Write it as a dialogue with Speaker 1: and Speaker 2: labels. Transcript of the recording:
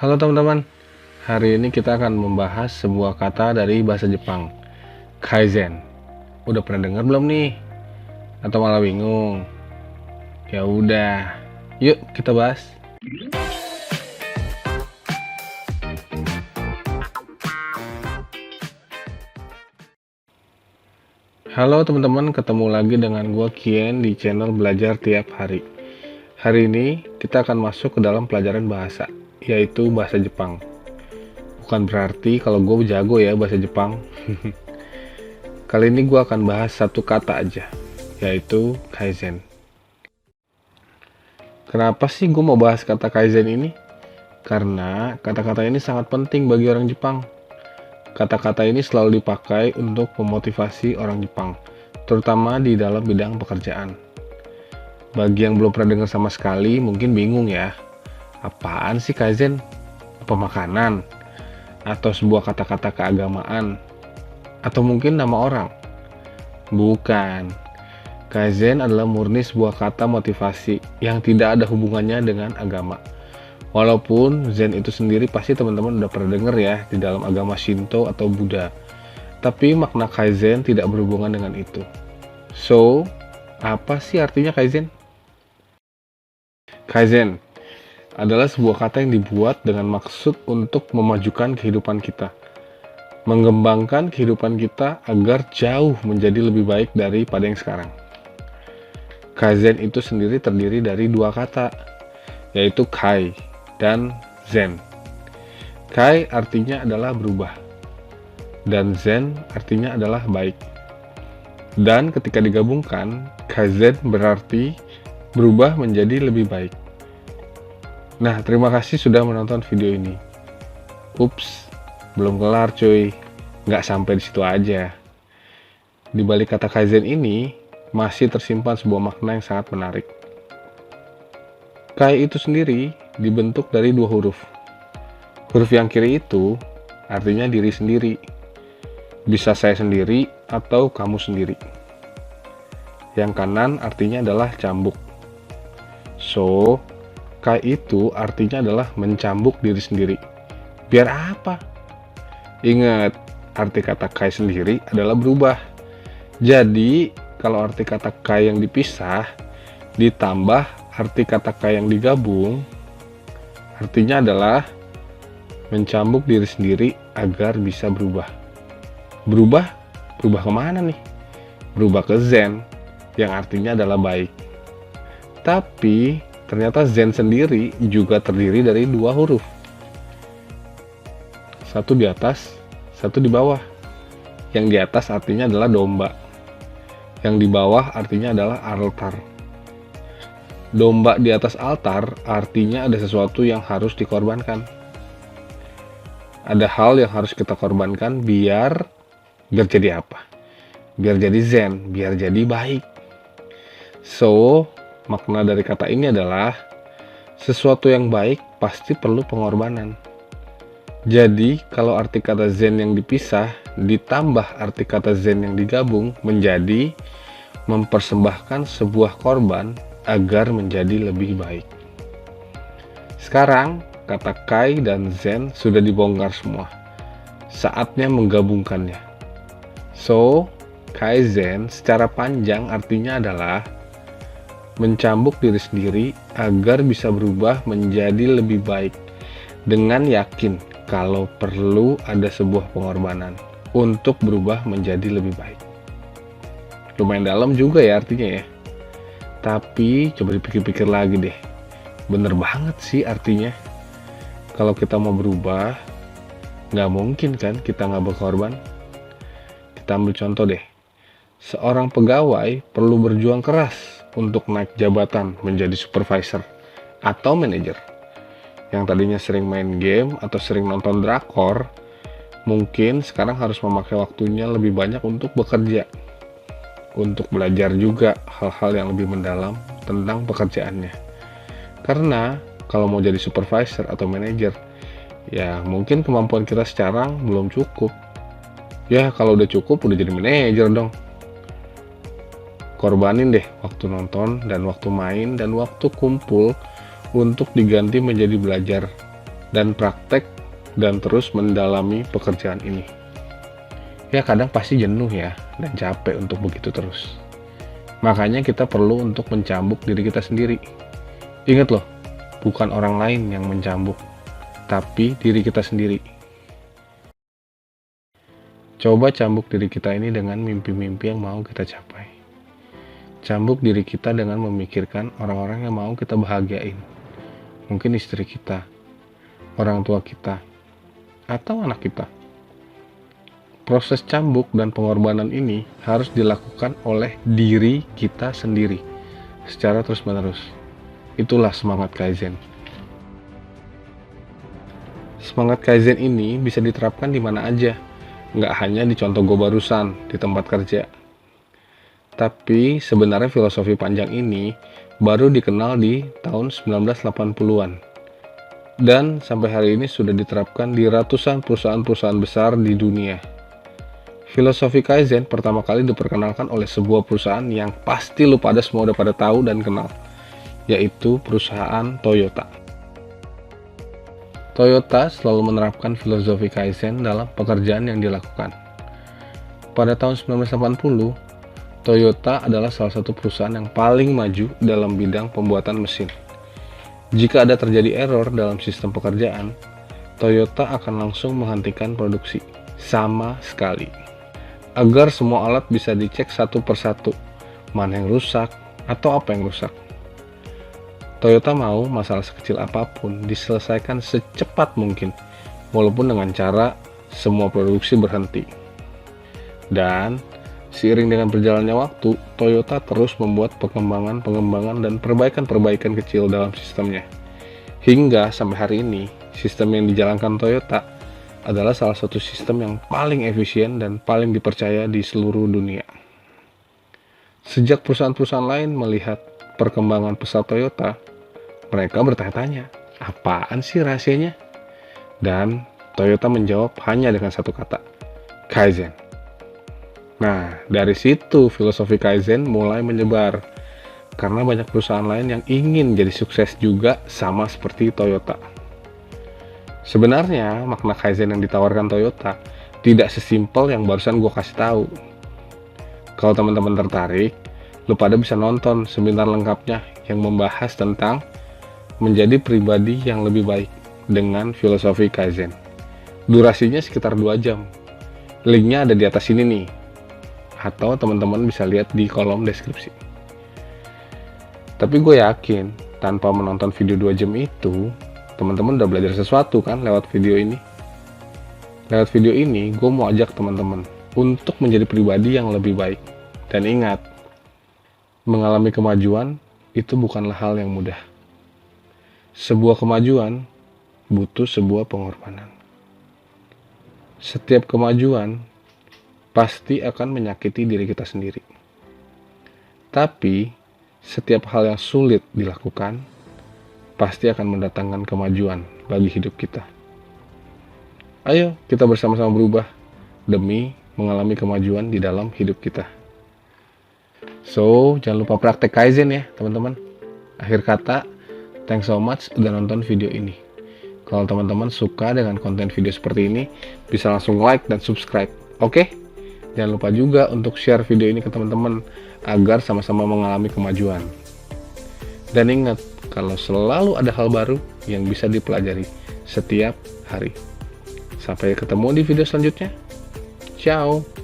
Speaker 1: Halo teman-teman, hari ini kita akan membahas sebuah kata dari bahasa Jepang, Kaizen. Udah pernah dengar belum nih? Atau malah bingung? Ya udah, yuk kita bahas. Halo teman-teman, ketemu lagi dengan gua Kien di channel Belajar Tiap Hari. Hari ini kita akan masuk ke dalam pelajaran bahasa, yaitu bahasa Jepang. Bukan berarti kalau gue jago ya bahasa Jepang. Kali ini gue akan bahas satu kata aja, yaitu Kaizen. Kenapa sih gue mau bahas kata Kaizen ini? Karena kata-kata ini sangat penting bagi orang Jepang. Kata-kata ini selalu dipakai untuk memotivasi orang Jepang, terutama di dalam bidang pekerjaan. Bagi yang belum pernah dengar sama sekali, mungkin bingung ya. Apaan sih Kaizen? Apa makanan? Atau sebuah kata-kata keagamaan? Atau mungkin nama orang? Bukan. Kaizen adalah murni sebuah kata motivasi yang tidak ada hubungannya dengan agama. Walaupun Zen itu sendiri pasti teman-teman udah pernah dengar ya di dalam agama Shinto atau Buddha. Tapi makna Kaizen tidak berhubungan dengan itu. So, apa sih artinya Kaizen? Kaizen adalah sebuah kata yang dibuat dengan maksud untuk memajukan kehidupan kita. Mengembangkan kehidupan kita agar jauh menjadi lebih baik daripada yang sekarang. Kaizen itu sendiri terdiri dari dua kata, yaitu Kai dan Zen. Kai artinya adalah berubah, dan Zen artinya adalah baik. Dan ketika digabungkan, Kaizen berarti berubah menjadi lebih baik. Nah, terima kasih sudah menonton video ini. Ups, belum kelar cuy. Nggak sampai di situ aja. Di balik kata Kaizen ini, masih tersimpan sebuah makna yang sangat menarik. Kai itu sendiri dibentuk dari dua huruf. Huruf yang kiri itu artinya diri sendiri. Bisa saya sendiri atau kamu sendiri. Yang kanan artinya adalah cambuk. So, Kai itu artinya adalah mencambuk diri sendiri. Biar apa? Ingat, arti kata Kai sendiri adalah berubah. Jadi, kalau arti kata Kai yang dipisah, ditambah arti kata Kai yang digabung, artinya adalah mencambuk diri sendiri agar bisa berubah. Berubah? Berubah kemana nih? Berubah ke Zen, yang artinya adalah baik. Tapi, ternyata Zen sendiri juga terdiri dari dua huruf. Satu di atas, satu di bawah. Yang di atas artinya adalah domba. Yang di bawah artinya adalah altar. Domba di atas altar artinya ada sesuatu yang harus dikorbankan. Ada hal yang harus kita korbankan biar jadi apa? Biar jadi Zen, biar jadi baik. So, makna dari kata ini adalah sesuatu yang baik pasti perlu pengorbanan. Jadi, kalau arti kata Zen yang dipisah ditambah arti kata Zen yang digabung menjadi mempersembahkan sebuah korban agar menjadi lebih baik. Sekarang, kata Kai dan Zen sudah dibongkar semua. Saatnya menggabungkannya. So, Kaizen secara panjang artinya adalah mencambuk diri sendiri agar bisa berubah menjadi lebih baik dengan yakin kalau perlu ada sebuah pengorbanan untuk berubah menjadi lebih baik. Lumayan dalam juga ya artinya ya. Tapi coba dipikir-pikir lagi deh. Bener banget sih artinya. Kalau kita mau berubah, nggak mungkin kan kita nggak berkorban. Kita ambil contoh deh. Seorang pegawai perlu berjuang keras untuk naik jabatan menjadi supervisor atau manajer. Yang tadinya sering main game atau sering nonton drakor, mungkin sekarang harus memakai waktunya lebih banyak untuk bekerja. Untuk belajar juga hal-hal yang lebih mendalam tentang pekerjaannya. Karena kalau mau jadi supervisor atau manajer, ya mungkin kemampuan kita sekarang belum cukup. Ya kalau udah cukup udah jadi manajer dong. Korbanin deh waktu nonton dan waktu main dan waktu kumpul untuk diganti menjadi belajar dan praktek dan terus mendalami pekerjaan ini. Ya kadang pasti jenuh ya dan capek untuk begitu terus. Makanya kita perlu untuk mencambuk diri kita sendiri. Ingat loh, bukan orang lain yang mencambuk, tapi diri kita sendiri. Coba cambuk diri kita ini dengan mimpi-mimpi yang mau kita capai. Cambuk diri kita dengan memikirkan orang-orang yang mau kita bahagiain. Mungkin istri kita, orang tua kita, atau anak kita. Proses cambuk dan pengorbanan ini harus dilakukan oleh diri kita sendiri secara terus-menerus. Itulah semangat Kaizen. Semangat Kaizen ini bisa diterapkan di mana aja, nggak hanya di contoh gue barusan di tempat kerja. Tapi sebenarnya filosofi panjang ini baru dikenal di tahun 1980-an. Dan sampai hari ini sudah diterapkan di ratusan perusahaan-perusahaan besar di dunia. Filosofi Kaizen pertama kali diperkenalkan oleh sebuah perusahaan yang pasti lu pada semua udah pada tahu dan kenal, yaitu perusahaan Toyota. Toyota selalu menerapkan filosofi Kaizen dalam pekerjaan yang dilakukan. Pada tahun 1980, Toyota adalah salah satu perusahaan yang paling maju dalam bidang pembuatan mesin. Jika ada terjadi error dalam sistem pekerjaan, Toyota akan langsung menghentikan produksi sama sekali, agar semua alat bisa dicek satu persatu, mana yang rusak atau apa yang rusak. Toyota mau masalah sekecil apapun diselesaikan secepat mungkin, walaupun dengan cara semua produksi berhenti. Dan seiring dengan berjalannya waktu, Toyota terus membuat pengembangan dan perbaikan-perbaikan kecil dalam sistemnya. Hingga sampai hari ini, sistem yang dijalankan Toyota adalah salah satu sistem yang paling efisien dan paling dipercaya di seluruh dunia. Sejak perusahaan-perusahaan lain melihat perkembangan pesat Toyota, mereka bertanya-tanya, apaan sih rahasianya? Dan Toyota menjawab hanya dengan satu kata, Kaizen. Nah, dari situ filosofi Kaizen mulai menyebar, karena banyak perusahaan lain yang ingin jadi sukses juga sama seperti Toyota. Sebenarnya makna Kaizen yang ditawarkan Toyota tidak sesimpel yang barusan gue kasih tahu. Kalau teman-teman tertarik, lu pada bisa nonton seminar lengkapnya yang membahas tentang menjadi pribadi yang lebih baik dengan filosofi Kaizen. Durasinya sekitar 2 jam. Linknya ada di atas sini nih, atau teman-teman bisa lihat di kolom deskripsi. Tapi gue yakin tanpa menonton video 2 jam itu, teman-teman udah belajar sesuatu kan lewat video ini. Lewat video ini, gue mau ajak teman-teman untuk menjadi pribadi yang lebih baik. Dan ingat, mengalami kemajuan itu bukanlah hal yang mudah. Sebuah kemajuan butuh sebuah pengorbanan. Setiap kemajuan pasti akan menyakiti diri kita sendiri. Tapi, setiap hal yang sulit dilakukan pasti akan mendatangkan kemajuan bagi hidup kita. Ayo, kita bersama-sama berubah demi mengalami kemajuan di dalam hidup kita. So, jangan lupa praktek Kaizen ya, teman-teman. Akhir kata, thanks so much udah nonton video ini. Kalau teman-teman suka dengan konten video seperti ini, bisa langsung like dan subscribe. Oke? Jangan lupa juga untuk share video ini ke teman-teman agar sama-sama mengalami kemajuan. Dan ingat, kalau selalu ada hal baru yang bisa dipelajari setiap hari. Sampai ketemu di video selanjutnya. Ciao!